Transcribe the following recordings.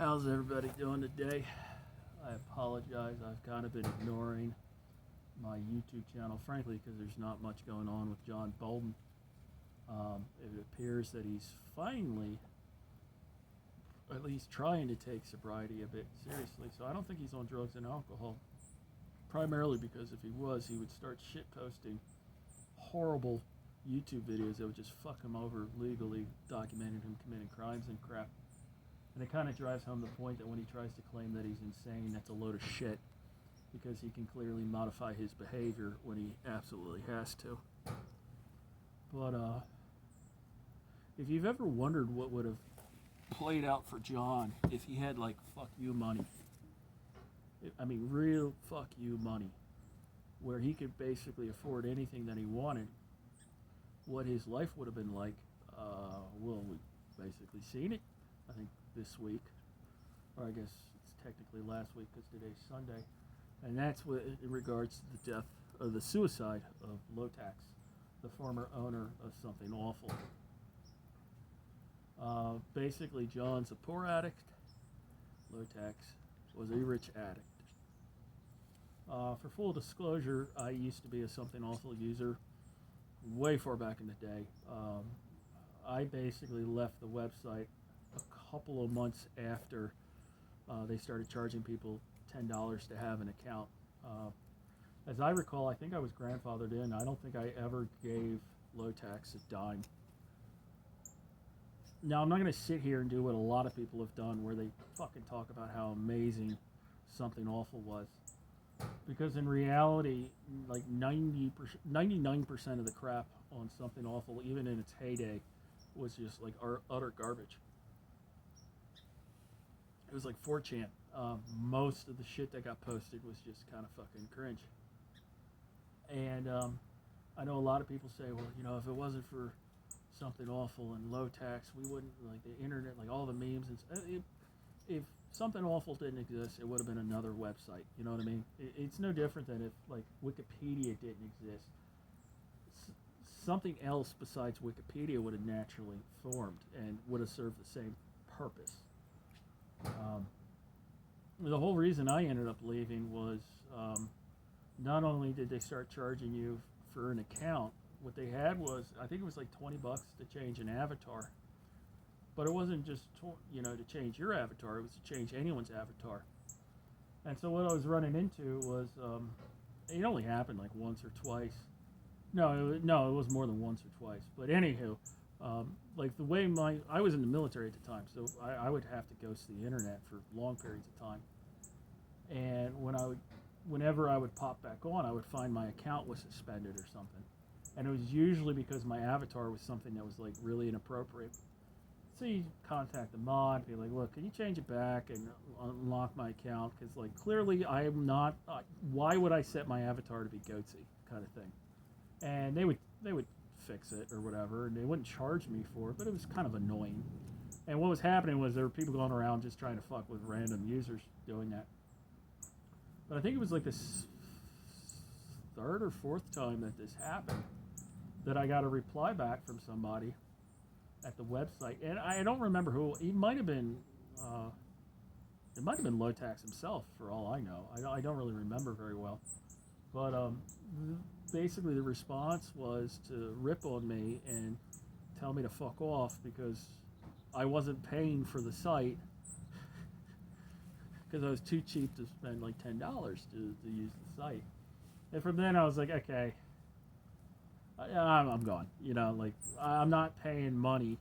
How's everybody doing today? I apologize. I've kind of been ignoring my YouTube channel, frankly, because there's not much going on with John Bolden. It appears that he's finally at least trying to take sobriety a bit seriously. So I don't think he's on drugs and alcohol. Primarily because if he was, he would start shit posting horrible YouTube videos that would just fuck him over legally, documenting him committing crimes and crap. And it kind of drives home the point that when he tries to claim that he's insane, that's a load of shit, because he can clearly modify his behavior when he absolutely has to. But if you've ever wondered what would have played out for John if he had like fuck you money, I mean real fuck you money, where he could basically afford anything that he wanted, what his life would have been like, well, we've basically seen it, I think, this week, or I guess it's technically last week because today's Sunday, and that's what in regards to the death or the suicide of Lowtax, the former owner of Something Awful. Basically, John's a poor addict. Lowtax was a rich addict. For full disclosure, I used to be a Something Awful user way far back in the day. I basically left the website a couple of months after they started charging people $10 to have an account. As I recall, I think I was grandfathered in. I don't think I ever gave Lowtax a dime. Now, I'm not going to sit here and do what a lot of people have done, where they fucking talk about how amazing Something Awful was. Because in reality, like 99% of the crap on Something Awful, even in its heyday, was just like utter garbage. It was like 4chan. Most of the shit that got posted was just kind of fucking cringe. And I know a lot of people say, well, you know, if it wasn't for Something Awful and Lowtax, we wouldn't, like the internet, like all the memes, and if Something Awful didn't exist, it would have been another website. You know what I mean? It's no different than if like Wikipedia didn't exist. Something else besides Wikipedia would have naturally formed and would have served the same purpose. The whole reason I ended up leaving was not only did they start charging you for an account, what they had was, I think it was like $20 to change an avatar. But it wasn't just to change your avatar, it was to change anyone's avatar. And so what I was running into was, it only happened like once or twice. No, it was more than once or twice. But anywho, like the way I was in the military at the time, so I would have to ghost the internet for long periods of time. And whenever I would pop back on, I would find my account was suspended or something. And it was usually because my avatar was something that was like really inappropriate. So you contact the mod, be like, look, can you change it back and unlock my account? Because like clearly I am not, why would I set my avatar to be goatsy kind of thing? And they would fix it or whatever, and they wouldn't charge me for it, but it was kind of annoying. And what was happening was there were people going around just trying to fuck with random users doing that. But I think it was like this third or fourth time that this happened that I got a reply back from somebody at the website, and I don't remember who. It might have been Lowtax himself, for all I know. I don't really remember very well, but basically the response was to rip on me and tell me to fuck off because I wasn't paying for the site because I was too cheap to spend like $10 to use the site. And from then I was like, okay, I'm gone. You know, like I'm not paying money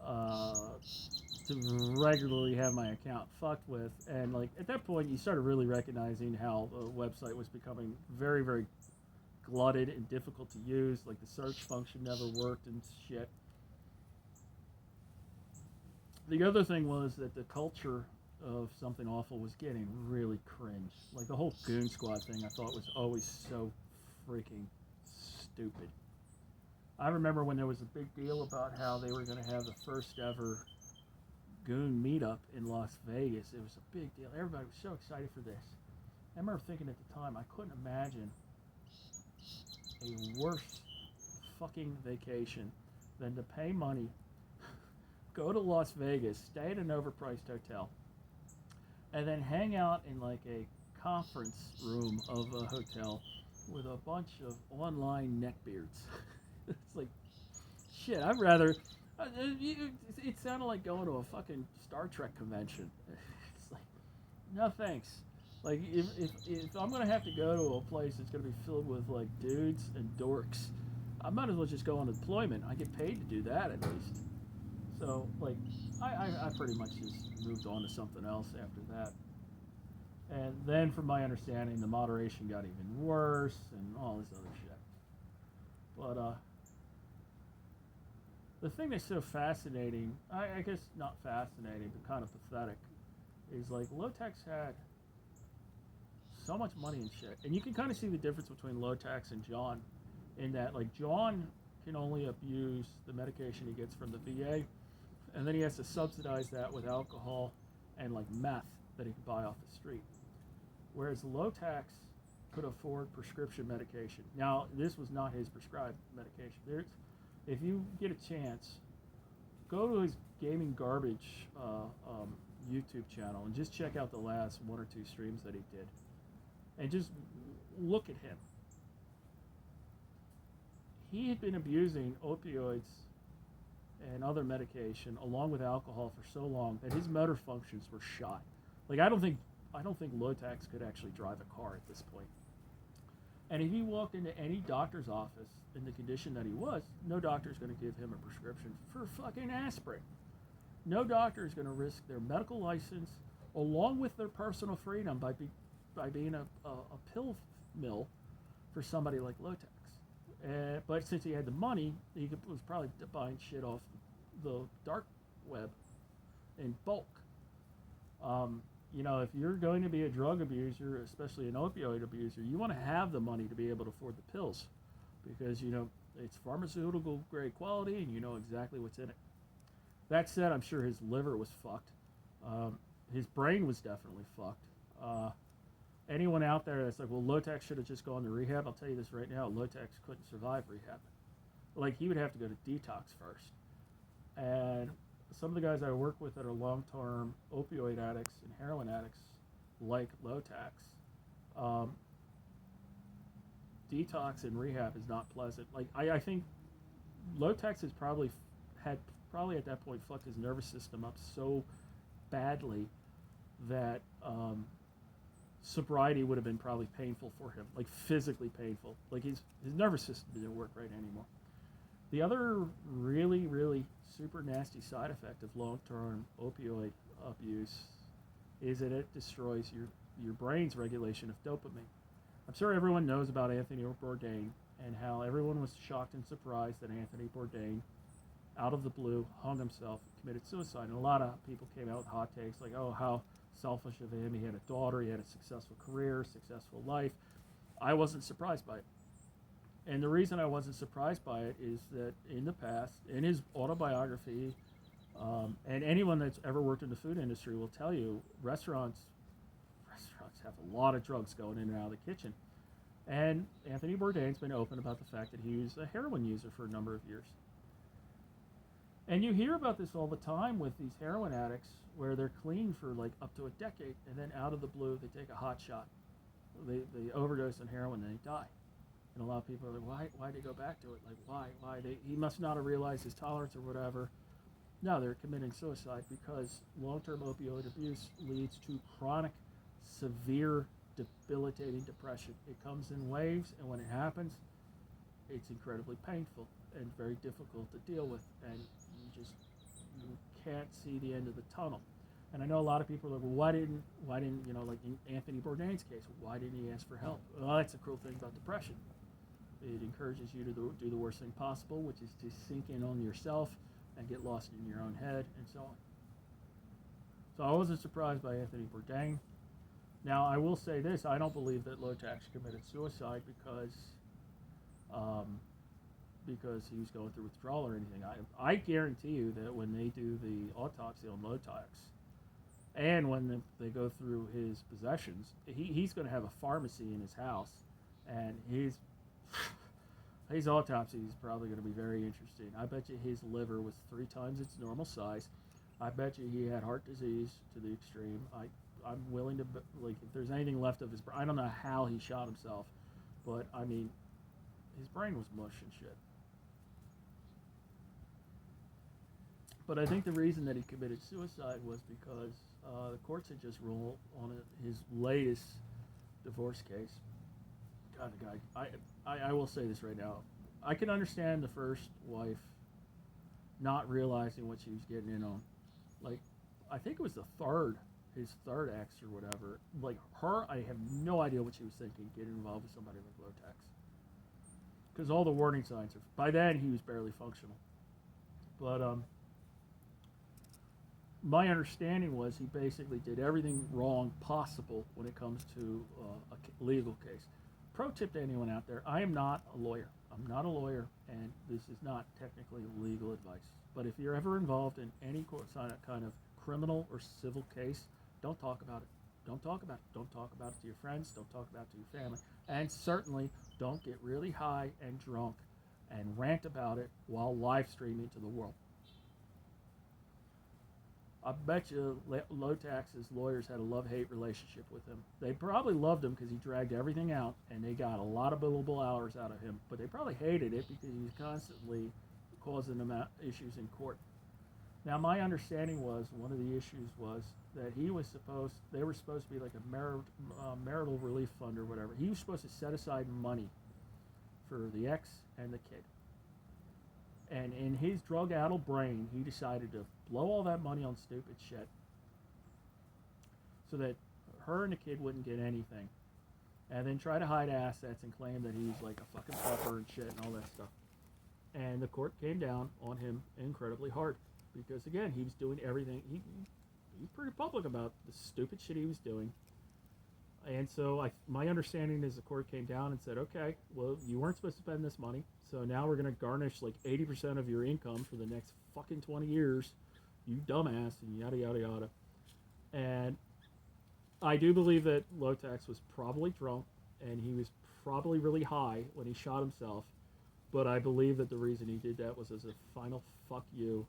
to regularly have my account fucked with. And like at that point, you started really recognizing how the website was becoming very, very glutted and difficult to use. Like the search function never worked and shit. The other thing was that the culture of Something Awful was getting really cringe. Like the whole Goon Squad thing, I thought was always so freaking stupid. I remember when there was a big deal about how they were going to have the first ever Goon meetup in Las Vegas. It was a big deal. Everybody was so excited for this. I remember thinking at the time, I couldn't imagine a worse fucking vacation than to pay money go to Las Vegas, stay at an overpriced hotel, and then hang out in like a conference room of a hotel with a bunch of online neckbeards. It's like, shit, I'd rather. It sounded like going to a fucking Star Trek convention. It's like, no thanks. Like, if I'm going to have to go to a place that's going to be filled with, like, dudes and dorks, I might as well just go on employment. I get paid to do that at least. So, like, I pretty much just moved on to something else after that. And then, from my understanding, the moderation got even worse and all this other shit. But the thing that's so fascinating, I guess not fascinating, but kind of pathetic, is like Lowtax had so much money and shit. And you can kind of see the difference between Lowtax and John in that, like, John can only abuse the medication he gets from the VA, and then he has to subsidize that with alcohol and, like, meth that he can buy off the street. Whereas Lowtax could afford prescription medication. Now, this was not his prescribed medication. If you get a chance, go to his Gaming Garbage YouTube channel and just check out the last 1 or 2 streams that he did. And just look at him. He had been abusing opioids and other medication along with alcohol for so long that his motor functions were shot. Like, I don't think Lowtax could actually drive a car at this point. And if he walked into any doctor's office in the condition that he was, no doctor is going to give him a prescription for fucking aspirin. No doctor is going to risk their medical license along with their personal freedom by being a pill mill for somebody like Lowtax. But since he had the money, he was probably buying shit off the dark web in bulk. You know, if you're going to be a drug abuser, especially an opioid abuser, you want to have the money to be able to afford the pills because, you know, it's pharmaceutical grade quality and you know exactly what's in it. That said, I'm sure his liver was fucked. His brain was definitely fucked. Anyone out there that's like, well, Lowtax should have just gone to rehab, I'll tell you this right now, Lowtax couldn't survive rehab. Like, he would have to go to detox first. And some of the guys I work with that are long-term opioid addicts and heroin addicts, like Lowtax, detox and rehab is not pleasant. Like, I think Lowtax has probably at that point fucked his nervous system up so badly that sobriety would have been probably painful for him, like physically painful. Like his nervous system didn't work right anymore. The other really, really super nasty side effect of long-term opioid abuse is that it destroys your brain's regulation of dopamine. I'm sure everyone knows about Anthony Bourdain and how everyone was shocked and surprised that Anthony Bourdain, out of the blue, hung himself, committed suicide. And a lot of people came out with hot takes like, oh, how selfish of him. He had a daughter, he had a successful career, successful life. I wasn't surprised by it. And the reason I wasn't surprised by it is that in the past, in his autobiography, and anyone that's ever worked in the food industry will tell you, restaurants have a lot of drugs going in and out of the kitchen. And Anthony Bourdain's been open about the fact that he was a heroin user for a number of years. And you hear about this all the time with these heroin addicts where they're clean for like up to a decade, and then out of the blue, they take a hot shot. They overdose on heroin and they die. And a lot of people are like, why'd they go back to it? Like, why? He must not have realized his tolerance or whatever. No, they're committing suicide because long-term opioid abuse leads to chronic, severe, debilitating depression. It comes in waves, and when it happens, it's incredibly painful and very difficult to deal with, and you can't see the end of the tunnel. And I know a lot of people are like, well, why didn't you know, like in Anthony Bourdain's case, why didn't he ask for help? Well, that's the cruel thing about depression. It encourages you to do the worst thing possible, which is to sink in on yourself and get lost in your own head and so on. So I wasn't surprised by Anthony Bourdain. Now, I will say this, I don't believe that Lowtax committed suicide because he was going through withdrawal or anything. I guarantee you that when they do the autopsy on Lowtax, and when they go through his possessions, he's going to have a pharmacy in his house, and His autopsy is probably going to be very interesting. I bet you his liver was 3 times its normal size. I bet you he had heart disease to the extreme. I'm willing to like if there's anything left of his brain. I don't know how he shot himself, but I mean, his brain was mush and shit. But I think the reason that he committed suicide was because the courts had just ruled on his latest divorce case. God, the guy. I will say this right now. I can understand the first wife not realizing what she was getting in on. Like, I think it was his third ex or whatever. Like her, I have no idea what she was thinking getting involved with somebody like Lowtax. Because all the warning signs are. By then, he was barely functional. But my understanding was he basically did everything wrong possible when it comes to a legal case. Pro tip to anyone out there: I am not a lawyer. I'm not a lawyer, and this is not technically legal advice. But if you're ever involved in any kind of criminal or civil case, don't talk about it. Don't talk about it. Don't talk about it to your friends. Don't talk about it to your family. And certainly don't get really high and drunk and rant about it while live streaming to the world. I bet you Lowtax's lawyers had a love-hate relationship with him. They probably loved him because he dragged everything out, and they got a lot of billable hours out of him. But they probably hated it because he was constantly causing them issues in court. Now, my understanding was one of the issues was that they were supposed to be like a marital relief fund or whatever. He was supposed to set aside money for the ex and the kid. And in his drug-addled brain, he decided to blow all that money on stupid shit so that her and the kid wouldn't get anything. And then try to hide assets and claim that he's like a fucking pauper and shit and all that stuff. And the court came down on him incredibly hard. Because, again, he was doing everything. He was pretty public about the stupid shit he was doing. And so my understanding is the court came down and said, okay, well, you weren't supposed to spend this money, so now we're going to garnish like 80% of your income for the next fucking 20 years, you dumbass, and yada, yada, yada. And I do believe that Lowtax was probably drunk, and he was probably really high when he shot himself, but I believe that the reason he did that was as a final fuck you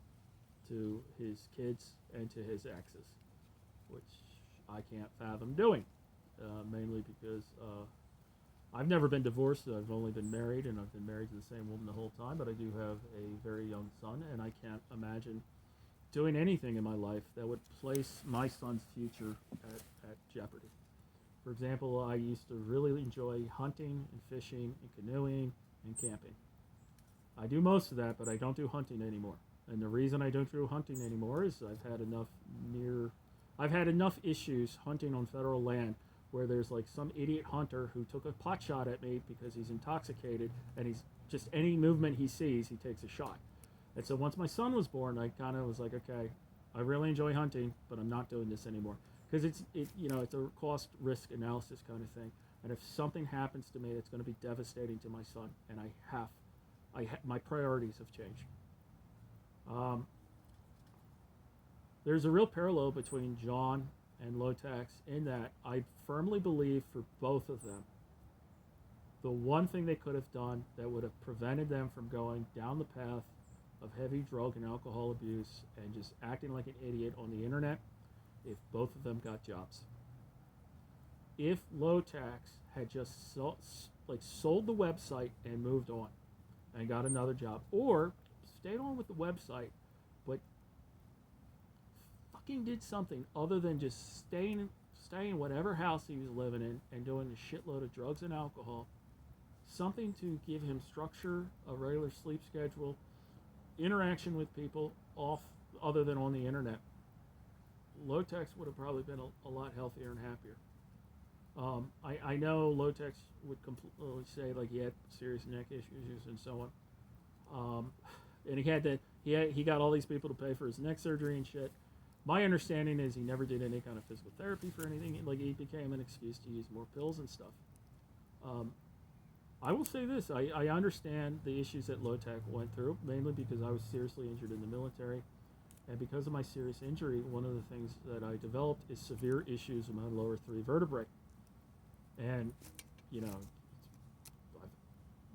to his kids and to his exes, which I can't fathom doing. Mainly because I've never been divorced. I've only been married, and I've been married to the same woman the whole time, but I do have a very young son, and I can't imagine doing anything in my life that would place my son's future at jeopardy. For example, I used to really enjoy hunting and fishing and canoeing and camping. I do most of that, but I don't do hunting anymore. And the reason I don't do hunting anymore is I've had enough issues hunting on federal land where there's like some idiot hunter who took a pot shot at me because he's intoxicated, and he's just any movement he sees, he takes a shot. And so once my son was born, I kind of was like, okay, I really enjoy hunting, but I'm not doing this anymore because it's a cost risk analysis kind of thing. And if something happens to me, it's going to be devastating to my son, and my priorities have changed. There's a real parallel between John and Lowtax in that I firmly believe for both of them, the one thing they could have done that would have prevented them from going down the path of heavy drug and alcohol abuse and just acting like an idiot on the internet, if both of them got jobs. If Lowtax had just sold the website and moved on and got another job, or stayed on with the website, but fucking did something other than just staying in whatever house he was living in and doing a shitload of drugs and alcohol, something to give him structure, a regular sleep schedule, interaction with people off other than on the internet, Lowtax would have probably been a lot healthier and happier. I know Lowtax would completely say like he had serious neck issues and so on. And he got all these people to pay for his neck surgery and shit. My understanding is he never did any kind of physical therapy for anything. Like, it became an excuse to use more pills and stuff. I will say this: I understand the issues that Lowtax went through, mainly because I was seriously injured in the military, and because of my serious injury, one of the things that I developed is severe issues with my lower 3 vertebrae. And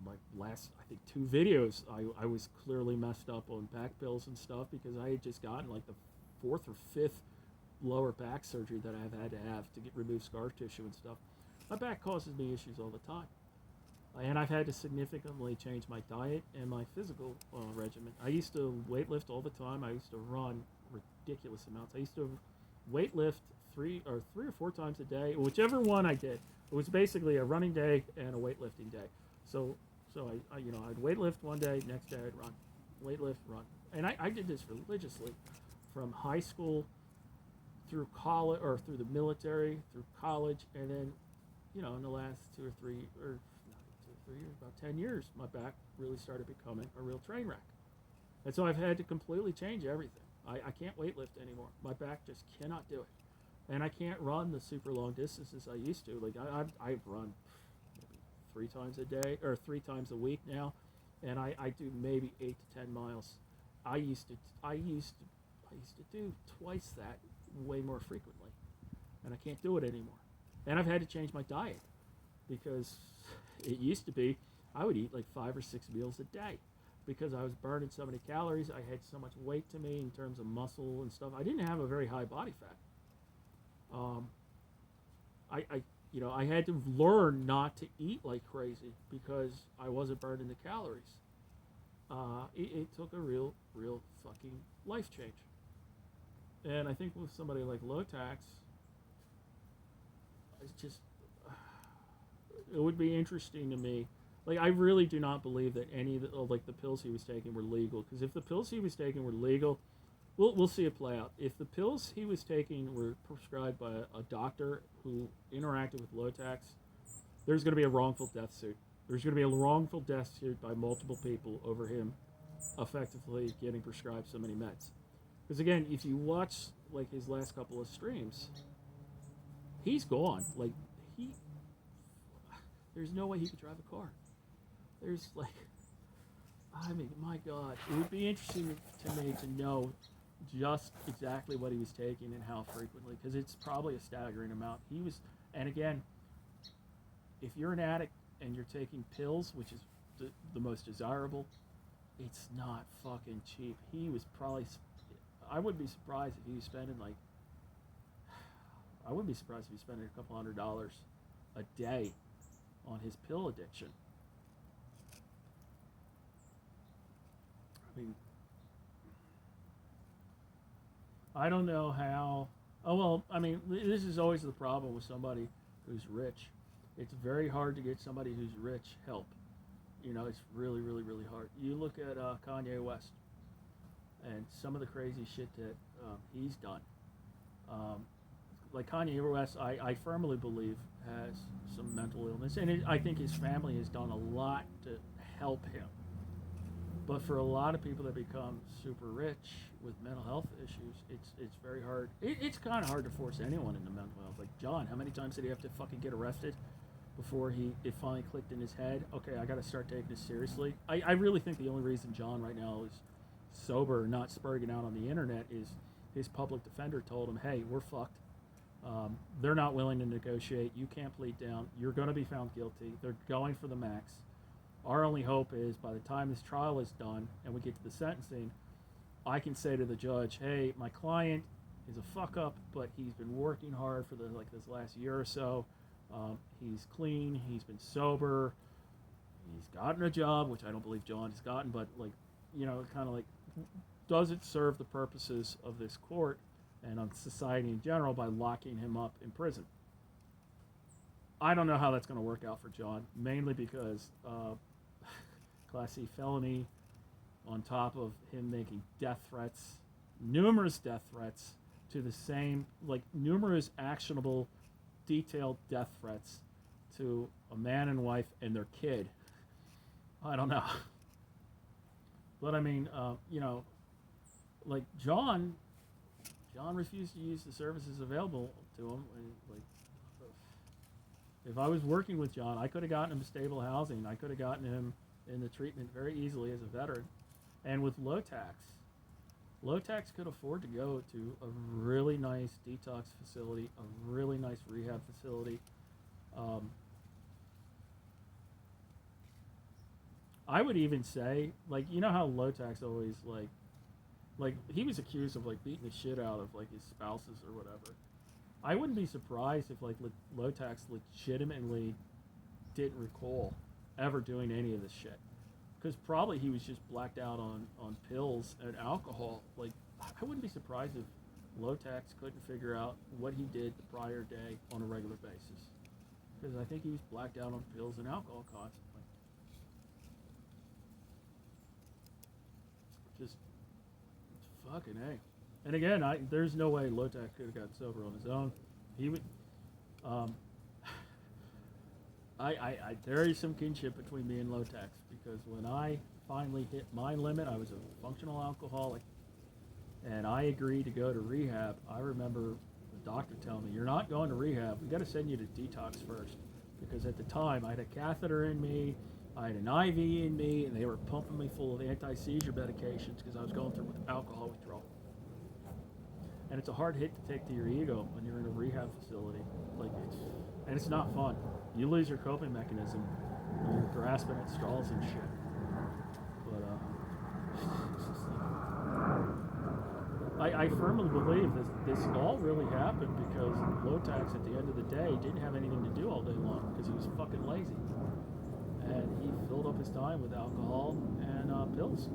my last, I think, 2 videos, I was clearly messed up on back pills and stuff because I had just gotten like the 4th or 5th lower back surgery that I've had to get remove scar tissue and stuff. My back causes me issues all the time. And I've had to significantly change my diet and my physical regimen. I used to weightlift all the time. I used to run ridiculous amounts. I used to weightlift 3 or 4 times a day, whichever one I did. It was basically a running day and a weightlifting day. So I'd weightlift one day, next day I'd run, weightlift, run, and I did this religiously, from high school through college or through the military, through college, and then, in the last 2 or 3 or not 2 or 3 years, about 10 years, my back really started becoming a real train wreck, and so I've had to completely change everything. I can't weightlift anymore. My back just cannot do it, and I can't run the super long distances I used to. Like I've run maybe 3 times a day or 3 times a week now, and I do maybe 8 to 10 miles. I used to do twice that, way more frequently, and I can't do it anymore. And I've had to change my diet because it used to be I would eat like 5 or 6 meals a day because I was burning so many calories. I had so much weight to me in terms of muscle and stuff. I didn't have a very high body fat. I had to learn not to eat like crazy because I wasn't burning the calories. It took a real fucking life change. And I think with somebody like Lowtax, it's just, it would be interesting to me. Like, I really do not believe that any of the pills he was taking were legal. Because if the pills he was taking were legal, we'll see it play out. If the pills he was taking were prescribed by a doctor who interacted with Lowtax, there's going to be a wrongful death suit. There's going to be a wrongful death suit by multiple people over him effectively getting prescribed so many meds. Because again, if you watch like his last couple of streams, he's gone. Like there's no way he could drive a car. There's my God, it would be interesting to me to know just exactly what he was taking and how frequently, because it's probably a staggering amount. And again, if you're an addict and you're taking pills, which is the most desirable, it's not fucking cheap. He was probably, I wouldn't be surprised if he was spending a couple $100 a day on his pill addiction. I mean, I don't know how. Oh, well, I mean, this is always the problem with somebody who's rich. It's very hard to get somebody who's rich help. It's really, really, really hard. You look at Kanye West and some of the crazy shit that he's done. Like Kanye West, I firmly believe has some mental illness, and I think his family has done a lot to help him. But for a lot of people that become super rich with mental health issues, it's very hard. It's kind of hard to force anyone into mental health. Like John, how many times did he have to fucking get arrested before it finally clicked in his head? Okay, I got to start taking this seriously. I really think the only reason John right now is sober, not spurging out on the internet, is his public defender told him, hey, we're fucked. They're not willing to negotiate. You can't plead down. You're going to be found guilty. They're going for the max. Our only hope is by the time this trial is done and we get to the sentencing, I can say to the judge, hey, my client is a fuck up, but he's been working hard for this last year or so. He's clean. He's been sober. He's gotten a job, which I don't believe John has gotten, but does it serve the purposes of this court and of society in general by locking him up in prison? I don't know how that's going to work out for John, mainly because Class C felony on top of him making death threats, numerous death threats to the same, numerous actionable, detailed death threats to a man and wife and their kid. I don't know. But I mean, John refused to use the services available to him. If I was working with John, I could have gotten him stable housing. I could have gotten him in the treatment very easily as a veteran. And with Lowtax could afford to go to a really nice detox facility, a really nice rehab facility. I would even say, like, you know how Lowtax always like he was accused of like beating the shit out of like his spouses or whatever. I wouldn't be surprised if like Lowtax legitimately didn't recall ever doing any of this shit, because probably he was just blacked out on pills and alcohol. Like, I wouldn't be surprised if Lowtax couldn't figure out what he did the prior day on a regular basis, because I think he was blacked out on pills and alcohol constantly. Just fucking A. And again, there's no way Lowtax could have gotten sober on his own. He would. Um, there is some kinship between me and Lowtax, because when I finally hit my limit, I was a functional alcoholic, and I agreed to go to rehab. I remember the doctor telling me, "You're not going to rehab. We got to send you to detox first," because at the time I had a catheter in me, I had an IV in me, and they were pumping me full of anti-seizure medications because I was going through alcohol withdrawal. And it's a hard hit to take to your ego when you're in a rehab facility. Like, it's not fun. You lose your coping mechanism when you're grasping at straws and shit. But it's just like, I firmly believe this all really happened because Lowtax at the end of the day didn't have anything to do all day long because he was fucking lazy, and he filled up his time with alcohol and pills.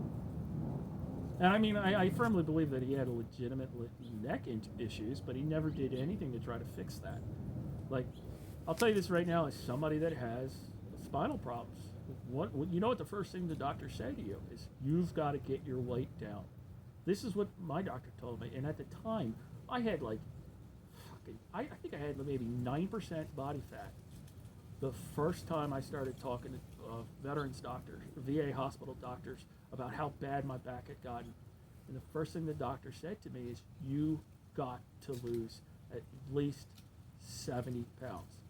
And I mean, I firmly believe that he had a legitimate neck issues, but he never did anything to try to fix that. Like, I'll tell you this right now, as somebody that has spinal problems, you know what the first thing the doctors say to you is, you've got to get your weight down. This is what my doctor told me, and at the time, I had like, I think I had maybe 9% body fat. The first time I started talking to veterans doctors, VA hospital doctors, about how bad my back had gotten. And the first thing the doctor said to me is, you got to lose at least 70 pounds.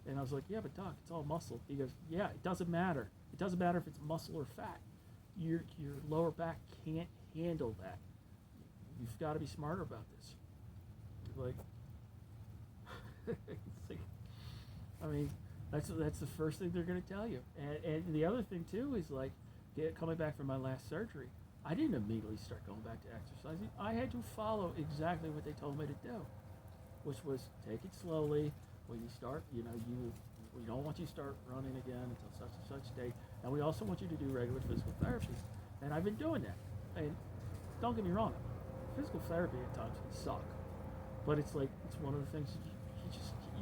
And I was like, yeah, but doc, it's all muscle. He goes, yeah, it doesn't matter. It doesn't matter if it's muscle or fat. Your lower back can't handle that. You've got to be smarter about this. Like, it's like, I mean, that's the first thing they're going to tell you. And the other thing too is like, coming back from my last surgery, I didn't immediately start going back to exercising. I had to follow exactly what they told me to do, which was take it slowly. When you start, we don't want you to start running again until such and such date. And we also want you to do regular physical therapy. And I've been doing that. And don't get me wrong, physical therapy at times can suck. But it's like, it's one of the things,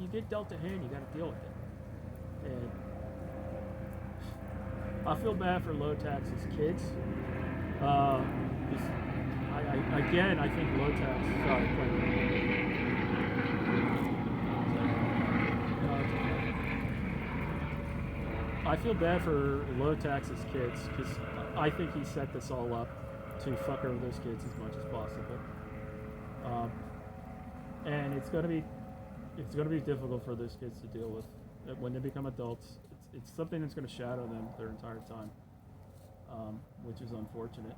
you get dealt a hand, you got to deal with it. And I feel bad for Lowtax's kids. I think Lowtax, sorry, I feel bad for Lowtax's kids because I think he set this all up to fuck over those kids as much as possible. And it's gonna be difficult for those kids to deal with when they become adults. It's something that's going to shadow them their entire time, which is unfortunate.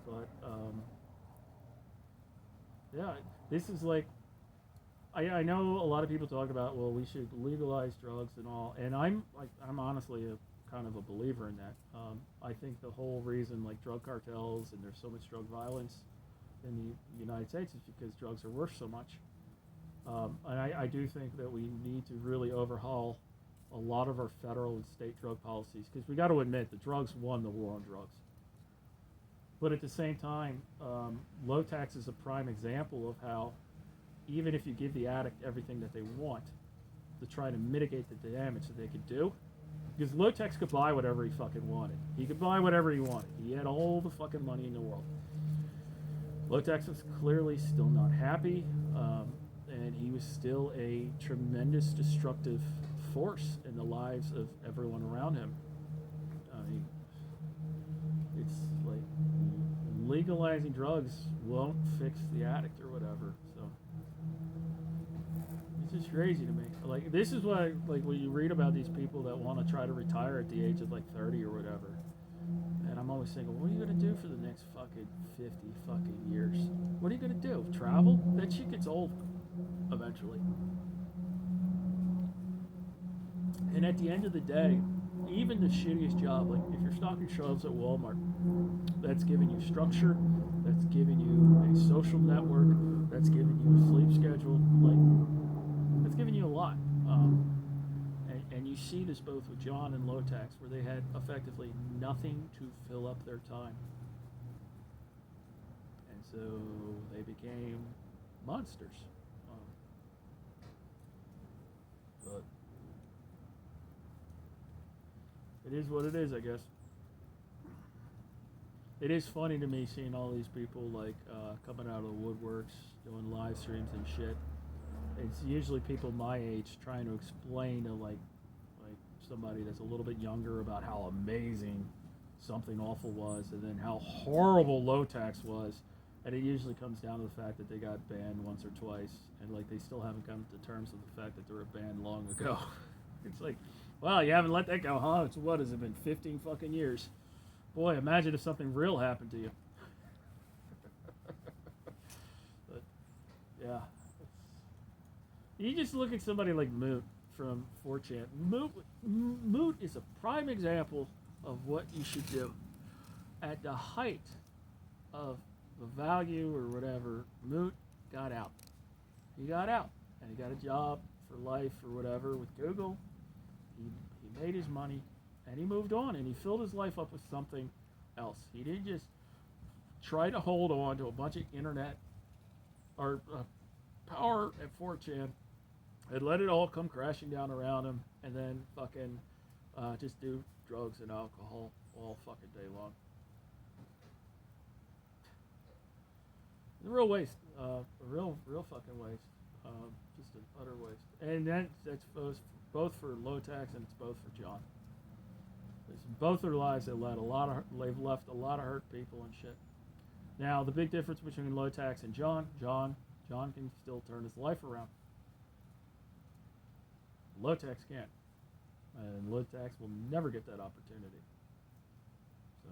But yeah, this is like, I know a lot of people talk about, well, we should legalize drugs and all, and I'm honestly a kind of a believer in that. I think the whole reason like drug cartels and there's so much drug violence in the United States is because drugs are worth so much. And I do think that we need to really overhaul a lot of our federal and state drug policies, because we got to admit the drugs won the war on drugs. But at the same time, Lowtax is a prime example of how even if you give the addict everything that they want to try to mitigate the damage that they could do, because Lowtax could buy whatever he fucking wanted. He could buy whatever he wanted. He had all the fucking money in the world. Lowtax was clearly still not happy, and he was still a tremendous destructive force in the lives of everyone around him. I mean, it's like legalizing drugs won't fix the addict or whatever. So it's just crazy to me. Like, this is why, like, when you read about these people that want to try to retire at the age of like 30 or whatever, and I'm always thinking, what are you gonna do for the next fucking 50 fucking years? What are you gonna do? Travel? That shit gets old eventually. And at the end of the day, even the shittiest job, like if you're stocking shelves at Walmart, that's giving you structure, that's giving you a social network, that's giving you a sleep schedule, like that's giving you a lot. And you see this both with John and Lowtax, where they had effectively nothing to fill up their time. And so they became monsters. But it is what it is, I guess. It is funny to me seeing all these people like coming out of the woodworks, doing live streams and shit. It's usually people my age trying to explain to like somebody that's a little bit younger about how amazing something awful was, and then how horrible Lowtax was. And it usually comes down to the fact that they got banned once or twice, and like they still haven't come to terms with the fact that they were banned long ago. It's like, wow, you haven't let that go, huh? It's what has it been, 15 fucking years? Boy, imagine if something real happened to you. But yeah, you just look at somebody like Moot from 4chan. Moot is a prime example of what you should do. At the height of the value or whatever, Moot got out. He got out, and he got a job for life or whatever with Google. He made his money, and he moved on, and he filled his life up with something else. He didn't just try to hold on to a bunch of internet or power at 4chan and let it all come crashing down around him, and then fucking just do drugs and alcohol all fucking day long. A real waste, a real fucking waste, just an utter waste. And that's both for Lowtax and it's both for John. Both their lives they've left a lot of hurt people and shit. Now the big difference between Lowtax and John can still turn his life around. Lowtax can't, and Lowtax will never get that opportunity. So,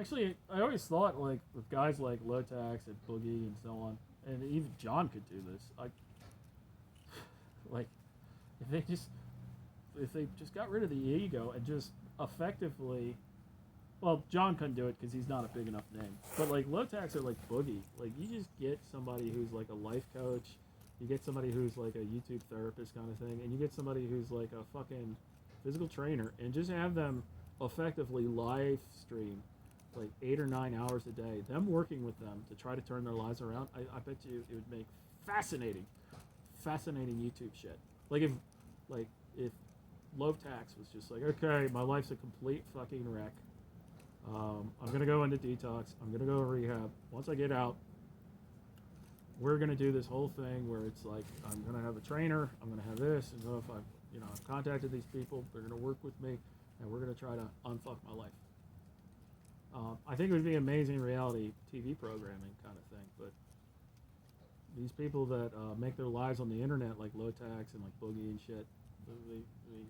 actually, I always thought like with guys like Lowtax and Boogie and so on, and even John could do this. Like if they just got rid of the ego and just effectively, well, John couldn't do it because he's not a big enough name. But like Lowtax or like Boogie, like you just get somebody who's like a life coach. You get somebody who's like a YouTube therapist kind of thing, and you get somebody who's like a fucking physical trainer, and just have them effectively live stream like 8 or 9 hours a day, them working with them to try to turn their lives around. I bet you it would make fascinating YouTube shit. Like if Lowtax was just like, okay, my life's a complete fucking wreck. I'm gonna go into detox. I'm gonna go to rehab. Once I get out, we're going to do this whole thing where it's like, I'm going to have a trainer, I'm going to have this, and so if I've contacted these people, they're going to work with me, and we're going to try to unfuck my life. I think it would be amazing reality TV programming kind of thing, but these people that make their lives on the internet, like Lowtax and like Boogie and shit,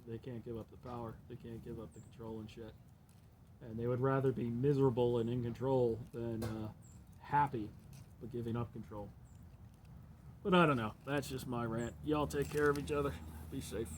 they can't give up the power, they can't give up the control and shit, and they would rather be miserable and in control than happy but giving up control. But I don't know. That's just my rant. Y'all take care of each other. Be safe.